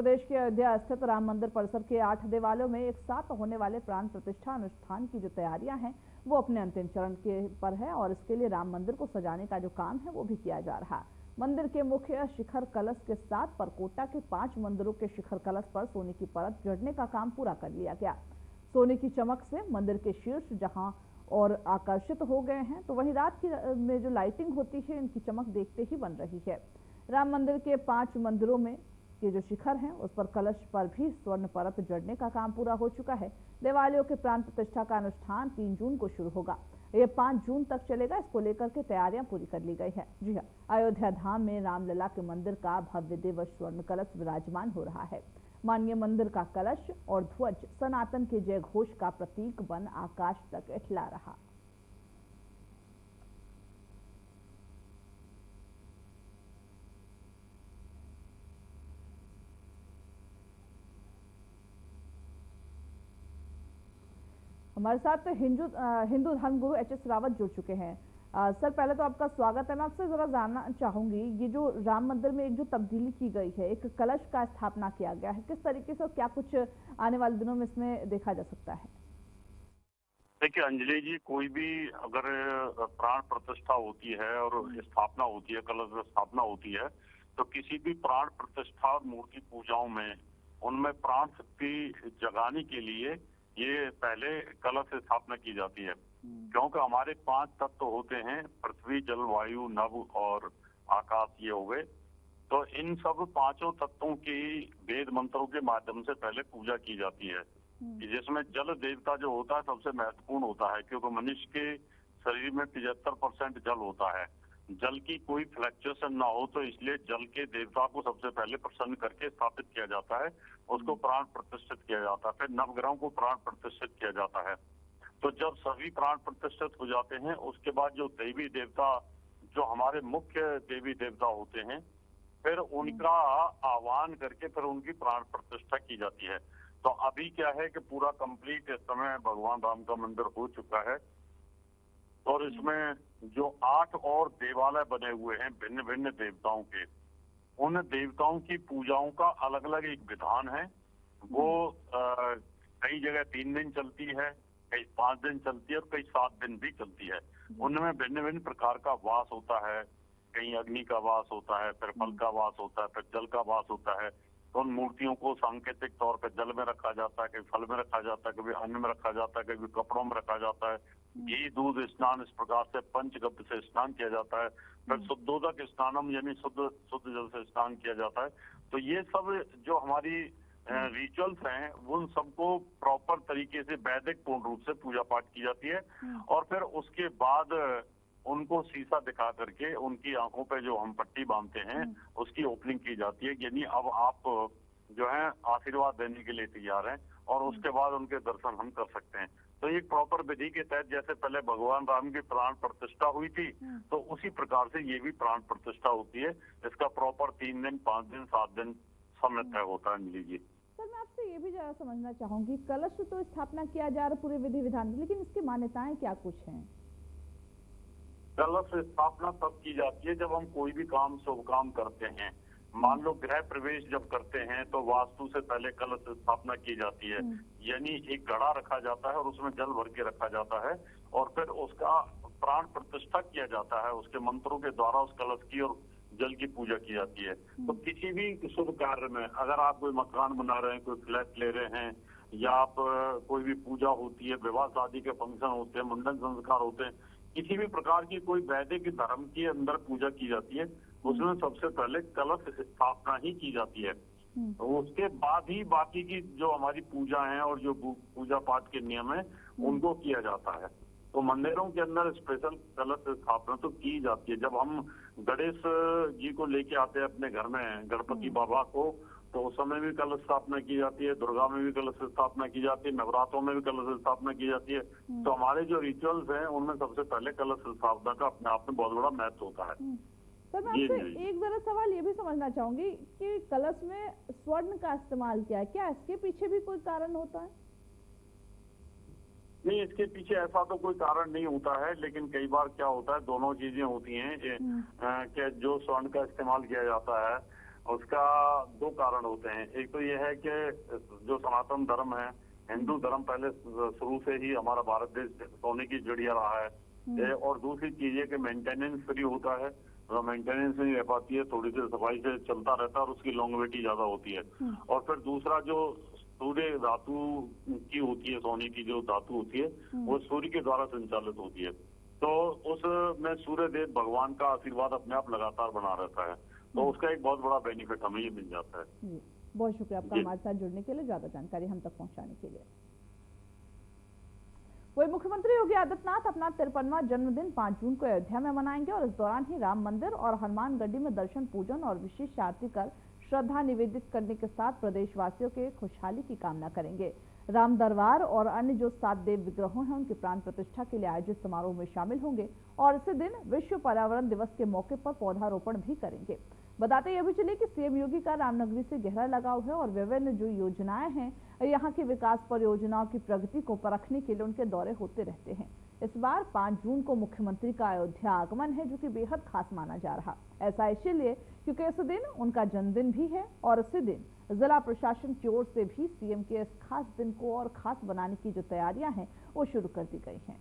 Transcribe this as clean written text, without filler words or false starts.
प्रदेश के अयोध्या स्थित राम मंदिर परिसर के 8 देवालयों में एक साथ होने वाले प्राण प्रतिष्ठा अनुष्ठान की जो तैयारियां हैं वो अपने अंतिम चरण के पर है और इसके लिए राम मंदिर को सजाने का जो काम है वो भी किया जा रहा है। मंदिर के मुख्य शिखर कलश के साथ परकोटा के 5 मंदिरों के शिखर कलश पर सोने की परत जड़ने का काम पूरा कर लिया गया। सोने की चमक से मंदिर के शीर्ष जहां और आकर्षित हो गए हैं, तो वहीं रात में जो लाइटिंग होती है इनकी चमक देखते ही बन रही है। राम मंदिर के 5 मंदिरों में ये जो शिखर हैं उस पर कलश पर भी स्वर्ण परत जड़ने का काम पूरा हो चुका है। देवालयों के प्राण प्रतिष्ठा का अनुष्ठान 3 जून को शुरू होगा। ये 5 जून तक चलेगा। इसको लेकर के तैयारियां पूरी कर ली गई है। जी हाँ, अयोध्या धाम में रामलला के मंदिर का भव्य दिव्य स्वर्ण कलश विराजमान हो रहा है। माननीय मंदिर का कलश और ध्वज सनातन के जय घोष का प्रतीक बन आकाश तक इठला रहा। हमारे साथ हिंदू धर्मगुरु एच.एस. रावत जुड़ चुके हैं। सर, पहले तो आपका स्वागत है। मैं आपसे जरा जानना चाहूंगी, ये जो राम मंदिर में एक जो तब्दीली की गई है, एक कलश का स्थापना किया गया है, किस तरीके से और क्या कुछ आने वाले दिनों में इसमें देखा जा सकता है? देखिए अंजलि जी, कोई भी अगर प्राण प्रतिष्ठा होती है और स्थापना होती है, कलश स्थापना होती है, तो किसी भी प्राण प्रतिष्ठा और मूर्ति पूजाओं में उनमें प्राण शक्ति जगाने के लिए ये पहले कलश स्थापना की जाती है। क्योंकि हमारे 5 तत्व होते हैं, पृथ्वी, जल, वायु, नभ और आकाश, ये हो गए। तो इन सब 5 तत्वों की वेद मंत्रों के माध्यम से पहले पूजा की जाती है, जिसमें जल देवता जो होता है सबसे महत्वपूर्ण होता है, क्योंकि मनुष्य के शरीर में 75% जल होता है। जल की कोई फ्लक्चुएशन ना हो, तो इसलिए जल के देवता को सबसे पहले प्रसन्न करके स्थापित किया जाता है, उसको प्राण प्रतिष्ठित किया जाता है। फिर नवग्रहों को प्राण प्रतिष्ठित किया जाता है। तो जब सभी प्राण प्रतिष्ठित हो जाते हैं, उसके बाद जो देवी देवता, जो हमारे मुख्य देवी देवता होते हैं, फिर उनका आह्वान करके फिर उनकी प्राण प्रतिष्ठा की जाती है। तो अभी क्या है कि पूरा कंप्लीट इस समय भगवान राम का मंदिर हो चुका है और इसमें जो 8 और देवालय बने हुए हैं भिन्न भिन्न देवताओं के, उन देवताओं की पूजाओं का अलग अलग एक विधान है। वो कई जगह 3 दिन चलती है, कई 5 दिन चलती है और कई 7 दिन भी चलती है। उनमें भिन्न भिन्न प्रकार का वास होता है। कहीं अग्नि का वास होता है, फिर फल का वास होता है, फिर जल का वास होता है। तो उन मूर्तियों को सांकेतिक तौर पर जल में रखा जाता है, कभी फल में रखा जाता है, कभी अन्न में रखा जाता है, कभी कपड़ों में रखा जाता है। घी, दूध स्नान, इस प्रकार से पंचगव्य से स्नान किया जाता है। फिर शुद्धोदक स्नानम यानी शुद्ध जल से स्नान किया जाता है। तो ये सब जो हमारी रिचुअल्स हैं, उन सबको प्रॉपर तरीके से वैदिक पूर्ण रूप से पूजा पाठ की जाती है। और फिर उसके बाद उनको शीशा दिखा करके उनकी आंखों पे जो हम पट्टी बांधते हैं उसकी ओपनिंग की जाती है, यानी अब आप जो है आशीर्वाद देने के लिए तैयार हैं और उसके बाद उनके दर्शन हम कर सकते हैं। तो एक प्रॉपर विधि के तहत जैसे पहले भगवान राम की प्राण प्रतिष्ठा हुई थी, तो उसी प्रकार से ये भी प्राण प्रतिष्ठा होती है। इसका प्रॉपर 3 दिन, 5 दिन, 7 दिन समय तय होता है। मिली जी सर, मैं आपसे ये भी जरा समझना चाहूंगी, कलश तो स्थापना किया जा रहा है पूरे विधि विधान, लेकिन इसकी मान्यताएं क्या कुछ हैं? कलश स्थापना तब की जाती है जब हम कोई भी काम, शुभ काम करते हैं। मान लो गृह प्रवेश जब करते हैं तो वास्तु से पहले कलश स्थापना की जाती है, यानी एक घड़ा रखा जाता है और उसमें जल भर के रखा जाता है और फिर उसका प्राण प्रतिष्ठा किया जाता है। उसके मंत्रों के द्वारा उस कलश की और जल की पूजा की जाती है। तो किसी भी शुभ कार्य में, अगर आप कोई मकान बना रहे हैं, कोई फ्लैट ले रहे हैं, या आप कोई भी पूजा होती है, विवाह शादी के फंक्शन होते हैं, मुंडन संस्कार होते हैं, किसी भी प्रकार की कोई वैदिक धर्म के अंदर पूजा की जाती है, उसमें सबसे पहले कलश स्थापना ही की जाती है। तो उसके बाद ही बाकी की जो हमारी पूजा है और जो पूजा पाठ के नियम है उनको किया जाता है। तो मंदिरों के अंदर स्पेशल कलश स्थापना तो की जाती है। जब हम गणेश जी को लेके आते हैं अपने घर में, गणपति बाबा को, तो उस समय भी कलश स्थापना की जाती है। दुर्गा में भी कलश स्थापना की जाती है, नवरात्रों में भी कलश स्थापना की जाती है। तो हमारे जो रिचुअल्स हैं उनमें सबसे पहले कलश स्थापना का अपने आप में बहुत बड़ा महत्व होता है। सर, मैं आपसे एक जरा सवाल ये भी समझना चाहूंगी कि कलश में स्वर्ण का इस्तेमाल किया है, क्या इसके पीछे भी कोई कारण होता है? नहीं, इसके पीछे ऐसा तो कोई कारण नहीं होता है, लेकिन कई बार क्या होता है, दोनों चीजें होती हैं कि जो स्वर्ण का इस्तेमाल किया जाता है उसका दो कारण होते हैं। एक तो ये है कि जो सनातन धर्म है, हिंदू धर्म पहले शुरू से ही हमारा भारत देश सोने की चिड़िया रहा है। और दूसरी चीज है कि मेंटेनेंस फ्री होता है, मेंटेनेंस नहीं रह पाती है, थोड़ी सी सफाई से चलता रहता है और उसकी लॉन्गेविटी ज्यादा होती है। और फिर दूसरा जो सूर्य धातु की होती है, सोने की जो धातु होती है वो सूर्य के द्वारा संचालित होती है। तो उसमें सूर्य देव भगवान का आशीर्वाद अपने आप लगातार बना रहता है, तो उसका एक बहुत बड़ा बेनिफिट हमें ये मिल जाता है। जी, बहुत शुक्रिया आपका हमारे साथ जुड़ने के लिए, ज्यादा जानकारी हम तक पहुंचाने के लिए। वही मुख्यमंत्री योगी आदित्यनाथ अपना 53वां जन्मदिन 5 जून को अयोध्या में मनाएंगे और इस दौरान ही राम मंदिर और हनुमान गड्डी में दर्शन पूजन और विशेष आरती कर श्रद्धा निवेदित करने के साथ प्रदेशवासियों के खुशहाली की कामना करेंगे। राम दरबार और अन्य जो 7 देव विग्रहों हैं उनकी प्राण प्रतिष्ठा के लिए आयोजित समारोह में शामिल होंगे और इसी दिन विश्व पर्यावरण दिवस के मौके पर पौधारोपण भी करेंगे। बताते यह भी चले कि सीएम योगी का रामनगरी से गहरा लगाव है और विभिन्न जो योजनाएं हैं यहाँ की विकास परियोजनाओं की प्रगति को परखने के लिए उनके दौरे होते रहते हैं। इस बार 5 जून को मुख्यमंत्री का अयोध्या आगमन है, जो कि बेहद खास माना जा रहा। ऐसा इसलिए क्योंकि इस दिन उनका जन्मदिन भी है और इसी दिन जिला प्रशासन की ओर से भी सीएम के इस खास दिन को और खास बनाने की जो तैयारियां हैं वो शुरू कर दी गई हैं।